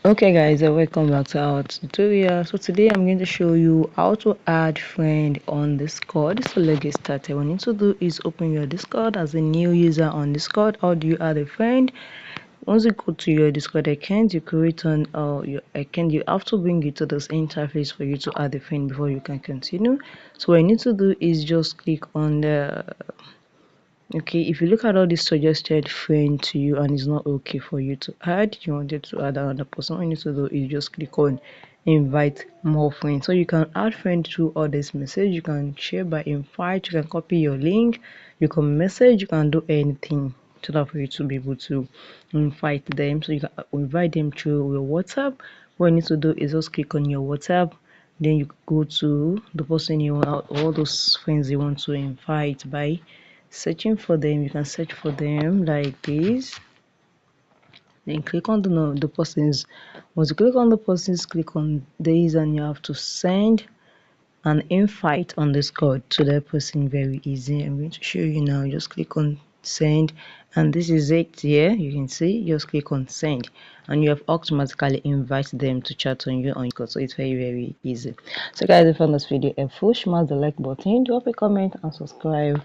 Okay guys, welcome back to our tutorial. So today I'm going to show you how to add friend on Discord. So let's get started. What you need to do is open your Discord as a new user on Discord. How do you add a friend? Once you go to your Discord account, you create on your account. You have to bring it to this interface for you to add a friend before you can continue. So what you need to do is just click on the okay, if you look at all this suggested friend to you and it's not okay for you to add, you wanted to add another person, all you need to do is just click on invite more friends. So you can add friends through all this message, you can share by invite, you can copy your link, you can message, you can do anything to that for you to be able to invite them. So you can invite them through your WhatsApp. What you need to do is just click on your WhatsApp, then you go to the person you want, all those friends you want to invite by searching for them. You can search for them like this, then click on the persons. Once you click on the persons, click on this and you have to send an invite on Discord to that person. Very easy. I'm going to show you now. Just click on send and this is it here. You can see, just click on send and you have automatically invite them to chat on you on Discord. So it's very easy. So guys, if you found this video helpful, smash the like button, drop a comment and subscribe.